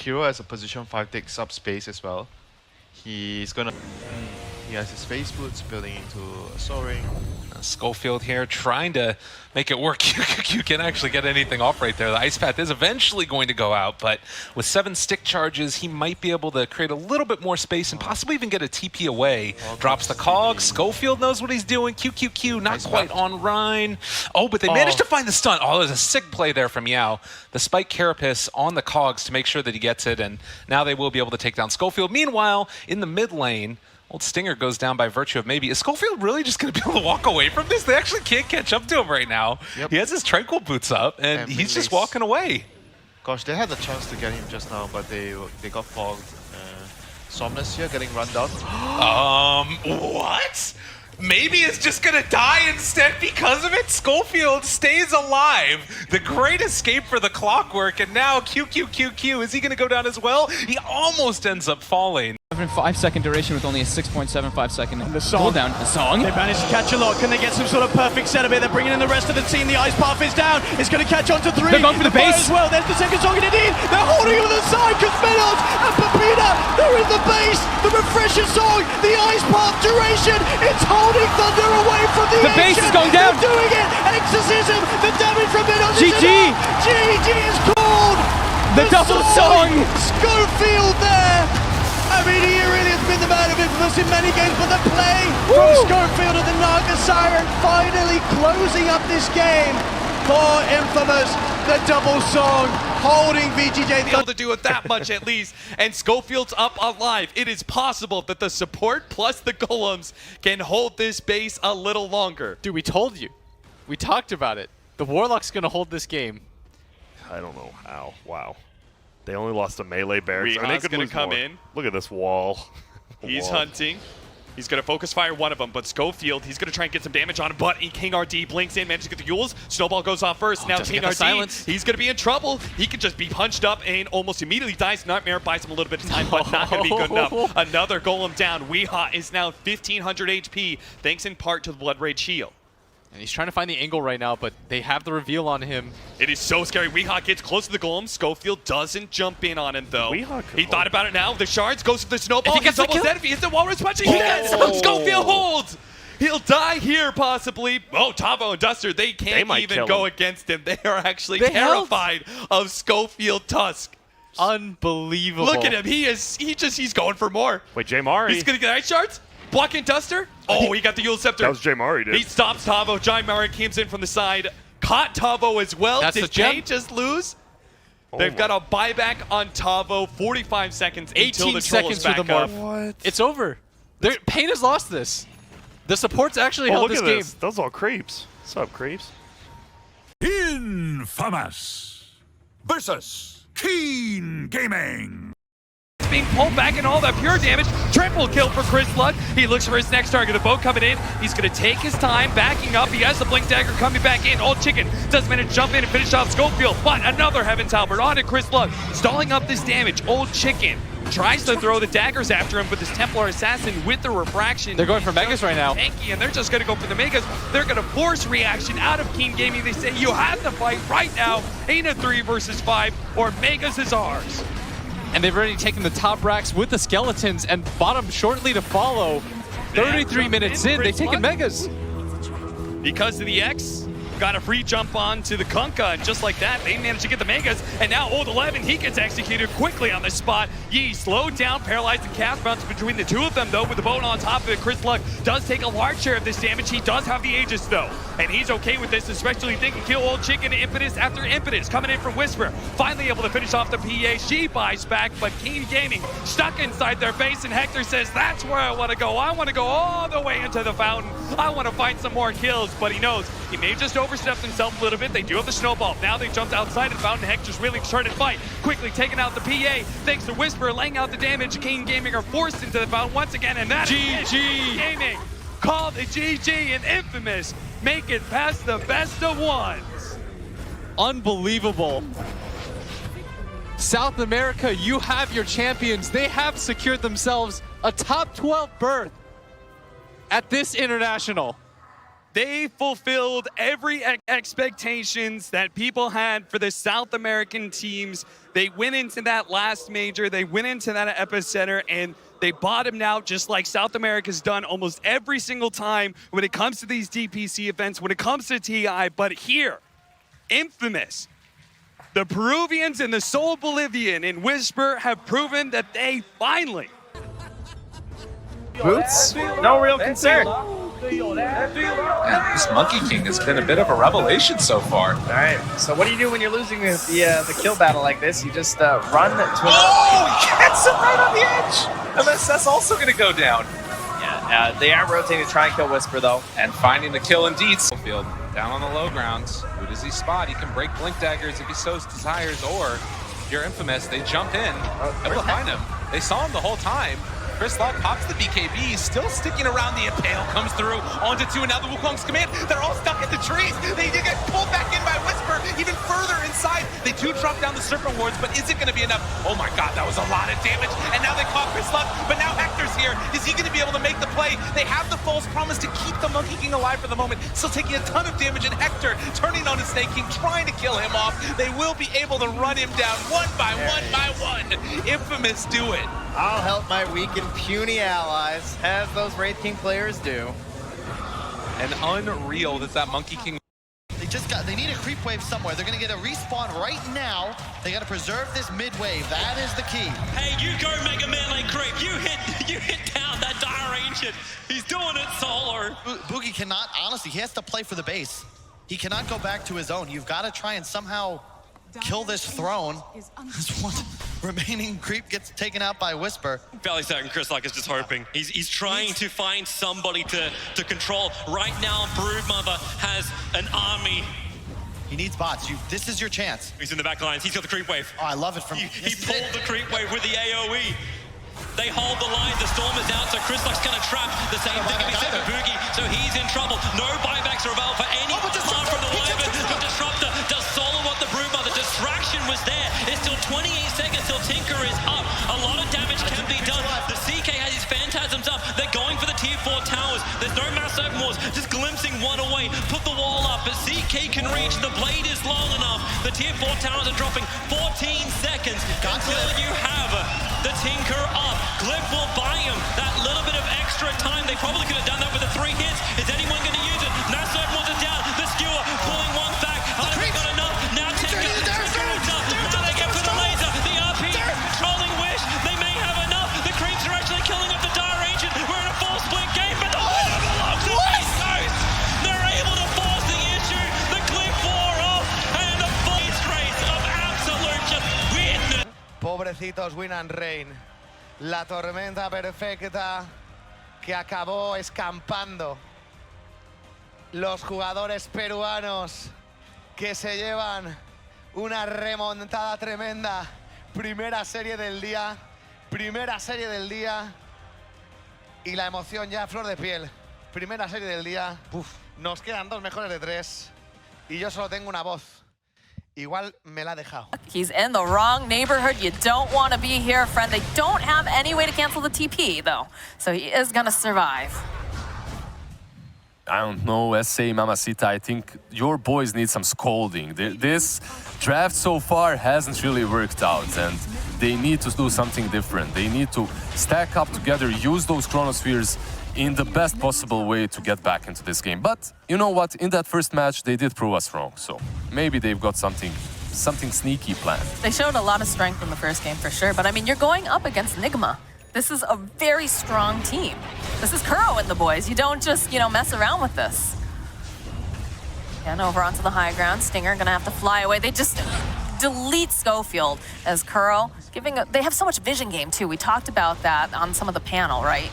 Kiro as a position 5 takes up space as well. He's gonna... He has his face boots building into a soaring. Schofield here trying to make it work. You can actually get anything off right there. The ice path is eventually going to go out, but with 7 stick charges, he might be able to create a little bit more space and possibly even get a TP away. Drops the cog. Schofield knows what he's doing. QQQ, not nice quite on Rhine. Oh, but they managed to find the stun. Oh, there's a sick play there from Yao. The spike carapace on the cogs to make sure that he gets it, and now they will be able to take down Schofield. Meanwhile, in the mid lane, Old Stinger goes down by virtue of maybe. Is Schofield really just going to be able to walk away from this? They actually can't catch up to him right now. Yep. He has his Tranquil boots up, and he's just walking away. Gosh, they had the chance to get him just now, but they got fogged. Somnus here getting run down. What? Maybe it's just gonna die instead because of it? Schofield stays alive. The great escape for the Clockwork, and now QQQQ, is he gonna go down as well? He almost ends up falling. 5-second duration with only a 6.75 second cooldown. The song. They managed to catch a lot. Can they get some sort of perfect set of it? They're bringing in the rest of the team. The ice path is down. It's going to catch on to 3. They're going for the base as well. There's the second song indeed. They're holding on the side because Menos and Pepita, they're in the base. The refresher song, the ice path duration, it's holding Thunder away from the base is going down. They're doing it. Exorcism. The damage from Menos is GG. enough. GG is called. The double song. Schofield there. I mean, he really has been the man of infamous in many games, but the play from Schofield and the Naga Siren finally closing up this game for Infamous. The double song holding VGJ. Able to do it that much at least, and Schofield's up alive. It is possible that the support plus the golems can hold this base a little longer. Dude, we told you. We talked about it. The Warlock's going to hold this game. I don't know how. Wow. They only lost to melee barracks. I mean, they could gonna lose come more. in. Look at this wall. He's hunting. He's going to focus fire one of them, but Schofield, he's going to try and get some damage on him, but King RD blinks in, manages to get the Yules. Snowball goes off first. Now King RD, he's going to be in trouble. He could just be punched up and almost immediately dies. Nightmare buys him a little bit of time, but not going to be good enough. Another golem down. Weehaw is now 1,500 HP, thanks in part to the Blood Rage shield. And he's trying to find the angle right now, but they have the reveal on him. It is so scary. Weehaw gets close to the golem. Schofield doesn't jump in on him, though. He thought about it now. The shards goes for the snowball. He's almost dead. If he hits the walrus punch, he gets. Schofield holds. He'll die here, possibly. Oh, Tavo and Duster, they can't even go against him. They are actually terrified of Schofield Tusk. Unbelievable. Look at him. He's going for more. Wait, J Mari. He's going to get ice shards. Blocking Duster. Oh, he got the Yule Scepter. That was J Mari, dude. He stops Tavo. J Mari comes in from the side. Caught Tavo as well. Did they just lose? They've got a buyback on Tavo. 45 seconds until the troll is back up. What? It's over. Pain has lost this. The support's actually held this game. Those are all creeps. What's up, creeps? Infamous versus Keen Gaming. Being pulled back and all that pure damage. Triple kill for Chris Luck. He looks for his next target. The boat coming in. He's going to take his time, backing up. He has the Blink Dagger coming back in. Old Chicken does manage to jump in and finish off Schofield, but another Heaven's Halberd on to Chris Luck, stalling up this damage. Old Chicken tries to throw the daggers after him, but this Templar Assassin with the refraction. They're going for Megas right now. Tanky, and they're just going to go for the Megas. They're going to force reaction out of Keen Gaming. They say, you have to fight right now. Ain't a 3 versus 5, or Megas is ours. And they've already taken the top racks with the skeletons, and bottom shortly to follow. 33 minutes in, they've taken Megas. Because of the X, got a free jump on to the Kunkka, and just like that, they managed to get the Megas, and now Old 11, he gets executed quickly on the spot. Yee slowed down, paralyzed, and cast bounce between the two of them, though, with the boat on top of it. Chris Luck does take a large share of this damage. He does have the Aegis, though, and he's okay with this, especially they can kill Old Chicken impetus after impetus. Coming in from Whisper, finally able to finish off the PA. She buys back, but Keen Gaming stuck inside their base, and Hector says, that's where I want to go. I want to go all the way into the fountain. I want to find some more kills, but he knows he may have just overstepped himself a little bit. They do have the snowball. Now they jumped outside of the fountain. Hector's really trying to fight. Quickly taking out the PA. Thanks to Whisper, laying out the damage. Keen Gaming are forced into the fountain once again, and that is GG Gaming. Called a GG and Infamous. Make it past the best of ones. Unbelievable. South America, you have your champions. They have secured themselves a top 12 berth at this international. They fulfilled every expectations that people had for the South American teams. They went into that last major, they went into that epicenter, and they bottomed out just like South America's done almost every single time when it comes to these DPC events, when it comes to TI. But here, infamous, the Peruvians and the Soul Bolivian in Whisper have proven that they finally... Boots? No real concern. Man, this Monkey King has been a bit of a revelation so far. All right. So what do you do when you're losing the kill battle like this? You just run to. Oh, he gets him right on the edge. MSS also going to go down. Yeah. They are rotating to try and kill Whisper though, And finding the kill indeed. Field down on the low ground. Who does he spot? He can break blink daggers if he so desires, or if you're infamous, they jump in. They'll find him. They saw him the whole time. Chris Locke pops the BKB, still sticking around. The Impale comes through onto two, and now the Wukong's command. They're all stuck at the trees. They get pulled back in by Whisper, even further inside. They do drop down the Serpent Wards, but is it going to be enough? Oh my god, that was a lot of damage. And now they caught Chris Locke, but now Hector's here. Is he going to be able to make the play? They have the false promise to keep the Monkey King alive for the moment, still taking a ton of damage, and Hector turning on his Snake King, trying to kill him off. They will be able to run him down one by one. Infamous do it. I'll help my weak and puny allies, as those Wraith King players do. And unreal that Monkey King. They need a creep wave somewhere. They're gonna get a respawn right now. They gotta preserve this mid wave. That is the key. Hey, you go Mega Melee creep. You hit down that Dire Ancient. He's doing it solo. Boogie cannot, honestly, he has to play for the base. He cannot go back to his own. You've got to try and somehow kill this throne. This one remaining creep gets taken out by Whisper. Valley Sack and Chris Locke is just hoping. He's trying to find somebody to control. Right now, Broodmother has an army. He needs bots. This is your chance. He's in the back lines. He's got the creep wave. Oh, I love it from... He pulled the creep wave with the AoE. They hold the line, the storm is out, so Chris Locke's gonna trap. The same thing can be said for Boogie, so he's in trouble. No buybacks are available for any harm from the Wyvern. The Disruptor does solo what the Broodmother. Distraction was there. It's still 28 seconds till Tinker is up. A lot of damage can be done. The CK has his Phantasms up. They're going for the tier 4 towers. There's no mass open walls, just glimpsing one away. Put the wall up, but CK can reach. The blade is long enough. The tier 4 towers are dropping 14 seconds until you have the Tinker up. Glyph will buy him that little bit of extra time. They probably could have done that with the 3 hits. Is anyone going to use it? Mass open walls are down. The Skewer pulling one back. How have they got enough? Now Tinker is up. Now they get for the laser. The RP trolling Wish. They may have enough. The creeps are actually killing up the Dire Ancient. We're in a full split game, but the winner belongs to Beastcoast. They're able to force the issue. The Glyph wore off, and the face race of absolute just win. Pobrecitos WindandRain. La tormenta perfecta que acabó escampando. Los jugadores peruanos que se llevan una remontada tremenda. Primera serie del día. Y la emoción ya a flor de piel. Primera serie del día. Nos quedan 2 mejores de 3. Y yo solo tengo una voz. Igual me la ha dejado. He's in the wrong neighborhood. You don't want to be here, friend. They don't have any way to cancel the TP, though. So he is going to survive. I don't know, SA Mamacita, I think your boys need some scolding. This draft so far hasn't really worked out, and they need to do something different. They need to stack up together, use those chronospheres in the best possible way to get back into this game. But you know what? In that first match, they did prove us wrong. So maybe they've got something sneaky planned. They showed a lot of strength in the first game for sure. But I mean, you're going up against Nigma. This is a very strong team. This is Correo and the boys. You don't just, mess around with this. And over onto the high ground. Stinger gonna have to fly away. They just delete Schofield as Correo they have so much vision game too. We talked about that on some of the panel, right?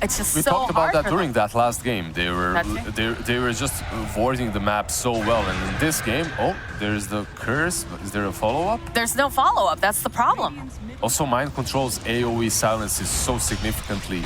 It's just we so talked about hard that during that last game. They were just avoiding the map so well, and in this game, There's the curse, but is there a follow-up? There's no follow-up. That's the problem. Also, Mind Control's AoE silence is so significantly...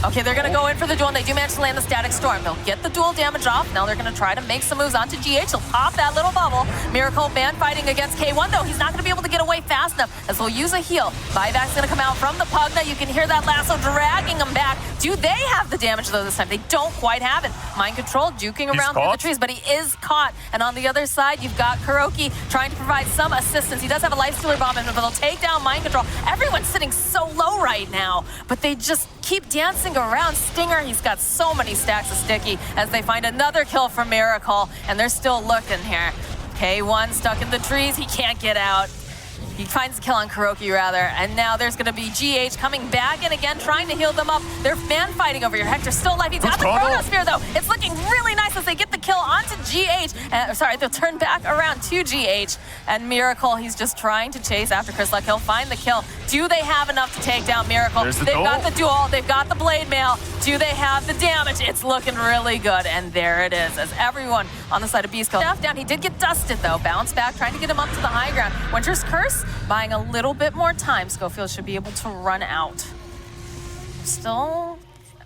Okay, they're going to go in for the duel, and they do manage to land the Static Storm. They'll get the duel damage off. Now they're going to try to make some moves onto GH. They'll pop that little bubble. Miracle man fighting against K1, though. He's not going to be able to get away fast enough, as they'll use a heal. Buyback's going to come out from the Pugna. You can hear that lasso dragging him back. Do they have the damage, though, this time? They don't quite have it. Mind Control juking around through the trees, but he is caught. And on the other side, you've got Kuroki trying to provide some assistance. He does have a Lifestealer Bomb in him, but they'll take down Mind Control. Everyone's sitting so low right now, but they just keep dancing around. Stinger, he's got so many stacks of Sticky as they find another kill from Miracle, and they're still looking here. K1 stuck in the trees, he can't get out. He finds the kill on Kuroki, rather, and now there's going to be GH coming back in again, trying to heal them up. They're man fighting over here. Hector's still alive. He's got the Chronosphere, though. It's looking really nice as they get the kill onto GH. Sorry, they'll turn back around to GH. And Miracle, he's just trying to chase after Chris Luck. He'll find the kill. Do they have enough to take down Miracle? They've got the duel. They've got the Blade Mail. Do they have the damage? It's looking really good. And there it is, as everyone on the side of Beastcoast down. He did get dusted, though. Bounce back, trying to get him up to the high ground. Winter's Curse, buying a little bit more time. Schofield should be able to run out. Still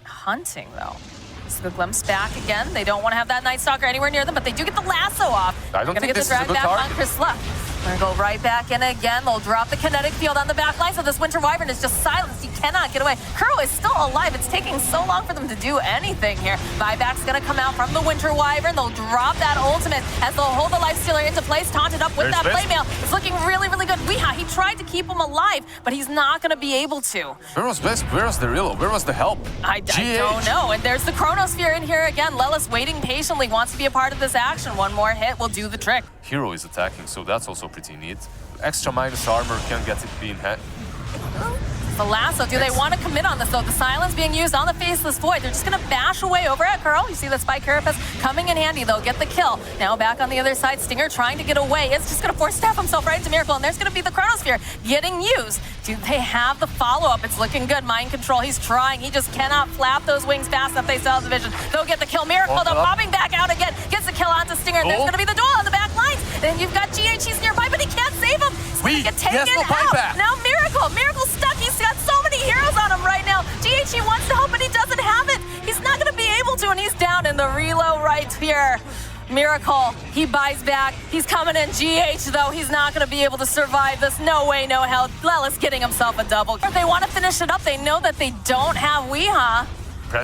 hunting, though. So the glimpse back again. They don't want to have that Night Stalker anywhere near them, but they do get the lasso off. I don't think this is a good back target. on Chris Luck. They're going to go right back in again. They'll drop the kinetic field on the back line, so this Winter Wyvern is just silenced. He cannot get away. Kuro is still alive. It's taking so long for them to do anything here. Buyback's going to come out from the Winter Wyvern. They'll drop that ultimate as they'll hold the Lifestealer into place, taunted up with that Blade Mail. It's looking really, really good. Weeha, he tried to keep him alive, but he's not going to be able to. Where was Best? Where was the Rillo? Where was the help? I don't know. And there's the Chronosphere in here again. Lelis waiting patiently, wants to be a part of this action. One more hit will do the trick. Hero is attacking, so that's also pretty neat. Extra minus armor can get it being hit. The lasso, do they want to commit on this though? The silence being used on the Faceless Void. They're just going to bash away over at Curl. You see that Spike Carapace coming in handy. They'll get the kill. Now back on the other side, Stinger trying to get away. It's just going to force staff himself right into Miracle, and there's going to be the Chronosphere getting used. Do they have the follow-up? It's looking good. Mind Control, he's trying. He just cannot flap those wings fast enough. They still have the vision. They'll get the kill. Miracle, though, popping back out again. Gets the kill onto Stinger, and there's going to be the duel on the back lines. Then you've got GH, he's nearby, but he can't save him. He's going to get taken out. Now Miracle's stuck. He's got so many heroes on him right now. GH, he wants to help, but he doesn't have it. He's not going to be able to, and he's down in the reload right here. Miracle, he buys back. He's coming in. GH, though, he's not going to be able to survive this. No way, no hell. Lelis getting himself a double. If they want to finish it up, they know that they don't have Weeha.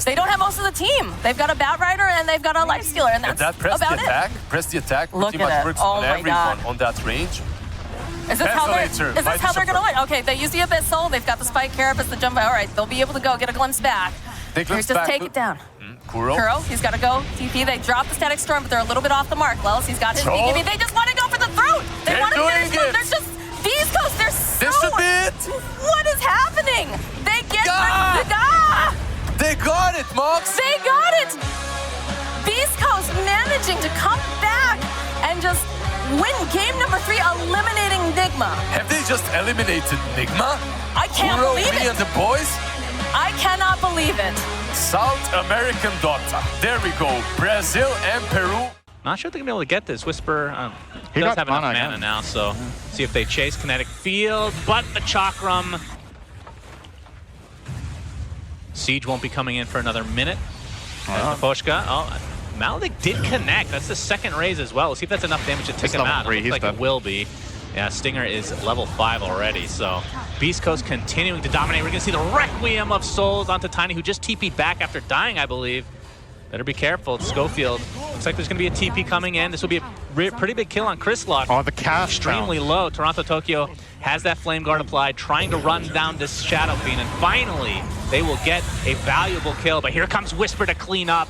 They don't have most of the team. They've got a Bat Rider and they've got a Lifestealer, and that's about it. Press the attack. Look pretty much works on everyone on that range. Is this how they're going to win? Okay, they use the Abyssal. They've got the Spike Carapace, the jump. All right, they'll be able to go get a glimpse back. Here's just take it down. Kuro, he's got to go. TP, they drop the Static Storm, but they're a little bit off the mark. Lelis, he's got his BKB. They just want to go for the throat. They want to finish them. They're just Beastcoast. They're so... This a bit. What is happening? They get They got it, Mox. They got it. Beastcoast managing to come back and just win game number 3, eliminating Nigma. Have they just eliminated Nigma? I can't believe it. And the boys? I cannot believe it. South American Dota. There we go. Brazil and Peru. Not sure if they're going to be able to get this. Whisper does have enough mana now, so see if they chase Kinetic Field, but the Chakram. Siege won't be coming in for another minute. Poshka. Maledict did connect. That's the second raise as well. We'll see if that's enough damage to take him out. It looks like it will be. Yeah, Stinger is level 5 already, so Beastcoast continuing to dominate. We're going to see the Requiem of Souls onto Tiny, who just TP'd back after dying, I believe. Better be careful. It's Schofield. Looks like there's going to be a TP coming in. This will be a pretty big kill on Chris Luck. Oh, the cast extremely low. Toronto Tokyo has that Flame Guard applied, trying to run down this Shadow Fiend, and finally they will get a valuable kill. But here comes Whisper to clean up.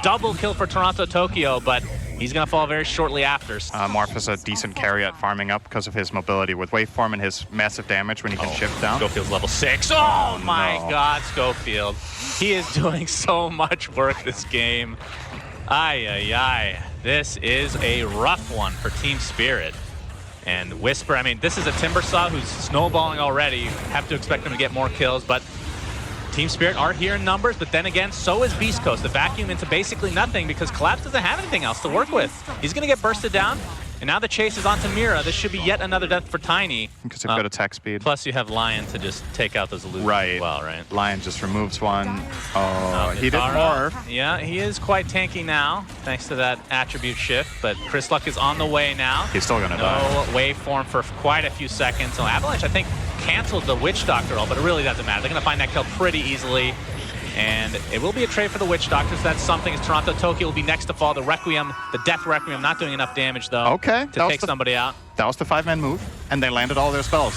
Double kill for Toronto Tokyo, but he's going to fall very shortly after. Morph is a decent carry at farming up because of his mobility with Waveform and his massive damage when he can shift down. Schofield's level 6. Oh my God, Schofield. He is doing so much work this game. Ay. This is a rough one for Team Spirit. And Whisper, I mean, this is a Timbersaw who's snowballing already. You have to expect him to get more kills, but Team Spirit are here in numbers, but then again, so is Beastcoast. The vacuum into basically nothing because Collapse doesn't have anything else to work with. He's going to get bursted down. And now the chase is onto Mira. This should be yet another death for Tiny. Because they've got attack speed. Plus you have Lion to just take out those illusions as well, right? Lion just removes one. Oh, he did more. Yeah, he is quite tanky now, thanks to that attribute shift. But Chrisluck is on the way now. He's still going to die. No waveform for quite a few seconds. So Avalanche, I think, canceled the Witch Doctor roll, but it really doesn't matter. They're going to find that kill pretty easily. And it will be a trade for the Witch Doctor, so that's something. As Toronto Tokyo will be next to fall. The Requiem, the Death Requiem, not doing enough damage, though, okay, to take somebody out. That was the 5-man move, and they landed all their spells.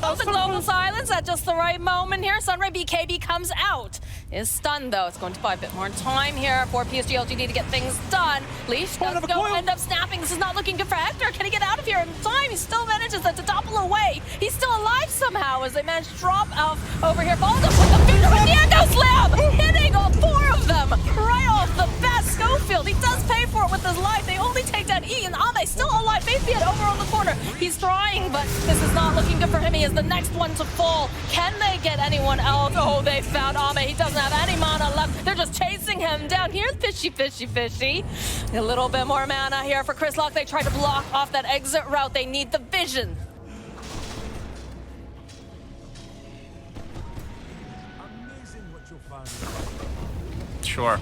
The global silence at just the right moment here. Sunray BKB comes out. Is stunned though. It's going to buy a bit more time here for PSG LGD to get things done. Leash does go end up snapping. This is not looking good for Hector. Can he get out of here in time? He still manages to topple away. He's still alive somehow as they manage to drop out over here. Follows up with the finger with the Echo Slam, hitting all 4 of them right off the bat. Schofield, he does pay for it with his life. They only take down E and Ame still alive. Faithfiat over on the corner. He's trying, but this is not looking good for him. He is the next one to fall. Can they get anyone else? Oh, they found Ame. He doesn't have any mana left. They're just chasing him down. Here's Fishy. A little bit more mana here for Chrisluck. They try to block off that exit route. They need the vision. Sure.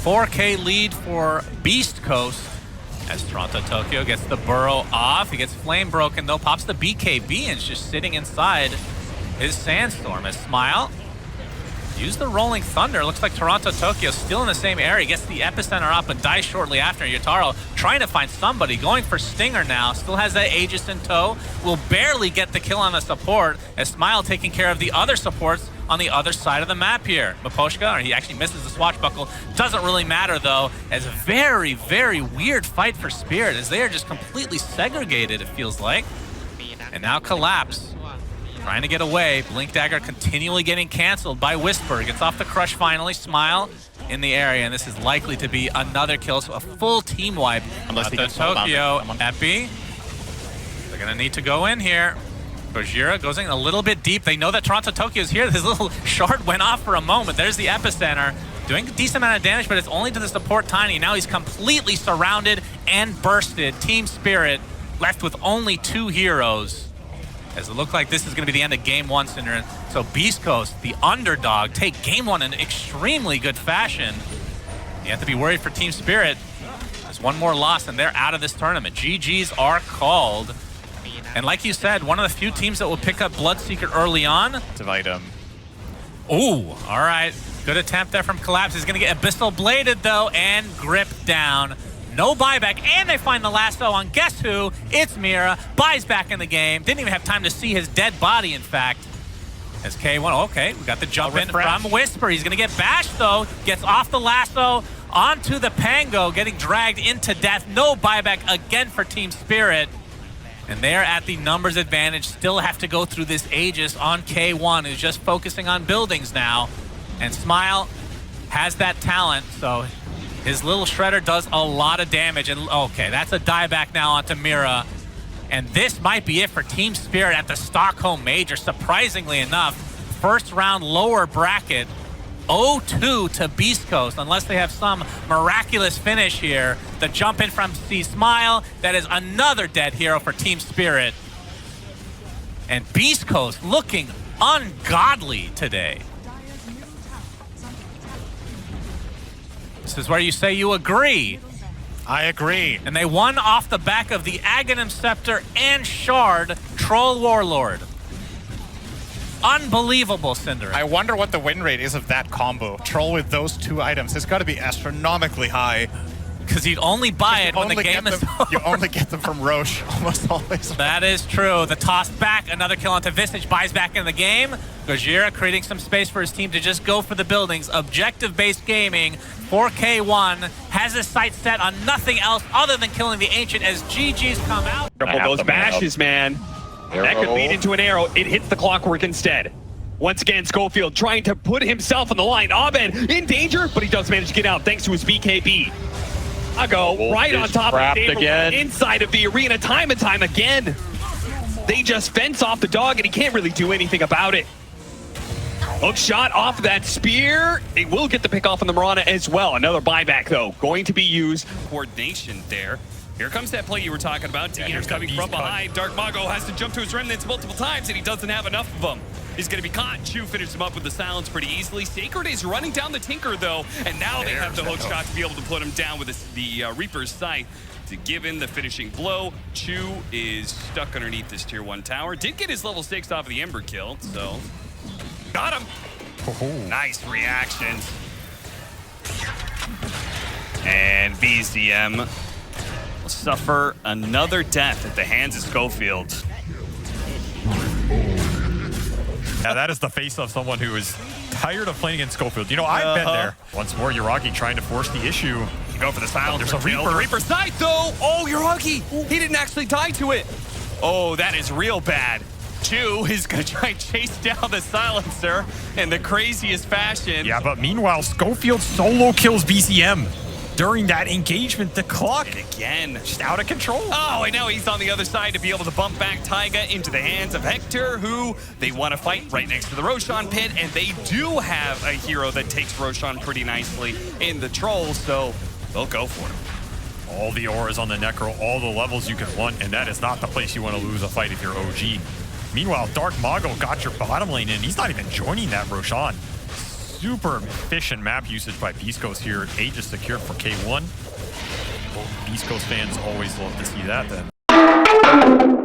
4K lead for Beastcoast as Toronto Tokyo gets the burrow off. He gets flame broken though, pops the BKB and is just sitting inside his sandstorm. As Smile use the rolling thunder. Looks like Toronto Tokyo still in the same area. Gets the epicenter up and dies shortly after. Yotaro trying to find somebody, going for Stinger now. Still has that Aegis in tow. Will barely get the kill on the support as Smile taking care of the other supports on the other side of the map here. Maposhka, or he actually misses the swashbuckle. Doesn't really matter though, as a very, very weird fight for Spirit as they are just completely segregated, it feels like. And now Collapse, trying to get away. Blink Dagger continually getting canceled by Whisper. Gets off the crush finally. Smile in the area, and this is likely to be another kill, so a full team wipe. Unless he gets Tokyo Epi. They're gonna need to go in here. Gojira goes in a little bit deep. They know that Toronto Tokyo is here. This little shard went off for a moment. There's the epicenter. Doing a decent amount of damage, but it's only to the support Tiny. Now he's completely surrounded and bursted. Team Spirit left with only 2 heroes. As it looked like this is going to be the end of Game 1, Cinder. So Beast Coast, the underdog, take Game 1 in extremely good fashion. You have to be worried for Team Spirit. There's one more loss and they're out of this tournament. GGs are called. And like you said, one of the few teams that will pick up Bloodseeker early on. Divide him. Ooh, all right. Good attempt there from Collapse. He's going to get Abyssal Bladed, though, and gripped down. No buyback, and they find the lasso on guess who? It's Mira. Buys back in the game. Didn't even have time to see his dead body, in fact. As K1, okay, we got the jump in from Whisper. He's going to get bashed, though. Gets off the lasso onto the Pango, getting dragged into death. No buyback again for Team Spirit. And they're at the numbers advantage, still have to go through this Aegis on K1, who's just focusing on buildings now. And Smile has that talent, so his little shredder does a lot of damage. And okay, that's a dieback now onto Mira. And this might be it for Team Spirit at the Stockholm Major, surprisingly enough. First round lower bracket, 0-2 to Beast Coast, unless they have some miraculous finish here. The jump in from C-Smile, that is another dead hero for Team Spirit. And Beast Coast looking ungodly today. This is where you say you agree. I agree. And they won off the back of the Aghanim Scepter and Shard Troll Warlord. Unbelievable, Cinder. I wonder what the win rate is of that combo. Troll with those 2 items. It's got to be astronomically high. Because you'd only buy it when the game is over. You only get them from Roche almost always. That is true. The toss back, another kill onto Visage, buys back in the game. Gojira creating some space for his team to just go for the buildings. Objective-based gaming. 4K1 has his sights set on nothing else other than killing the Ancient as GGs come out. Those bashes, man. That could lead into an arrow. It hits the clockwork instead. Once again, Schofield trying to put himself on the line. Abed in danger, but he does manage to get out thanks to his BKB. Right on top of the inside of the arena time and time again. They just fence off the dog and he can't really do anything about it. Hook shot off that spear. It will get the pick off on the Mirana as well. Another buyback though, going to be used. Coordination there. Here comes that play you were talking about. Diener's coming from behind. Dark Mago has to jump to his remnants multiple times, and he doesn't have enough of them. He's going to be caught. Chu finishes him up with the silence pretty easily. Sacred is running down the Tinker, though, and now they have the hook shot to be able to put him down with the Reaper's Sight to give in the finishing blow. Chu is stuck underneath this tier 1 tower. Did get his level 6 off of the Ember kill, so got him. Nice reaction. And BZM will suffer another death at the hands of Schofield. Yeah, that is the face of someone who is tired of playing against Schofield. You know, I've been there. Once more, Yuragi trying to force the issue. You go for the silence. There's a Reaper. Reaper's Sight, though. Oh, Yuragi. He didn't actually die to it. Oh, that is real bad. Chu is going to try and chase down the silencer in the craziest fashion. Yeah, but meanwhile, Schofield solo kills BCM. During that engagement, the clock again just out of control. Oh, I know he's on the other side to be able to bump back Taiga into the hands of Hector, who they want to fight right next to the Roshan pit, and they do have a hero that takes Roshan pretty nicely in the Troll, so they'll go for him. All the auras on the Necro, all the levels you can want, and that is not the place you want to lose a fight if you're OG. Meanwhile, Dark Mago got your bottom lane in. He's not even joining that Roshan. Super efficient map usage by Beastcoast here. Age is secured for K1. Well, Beastcoast fans always love to see that then.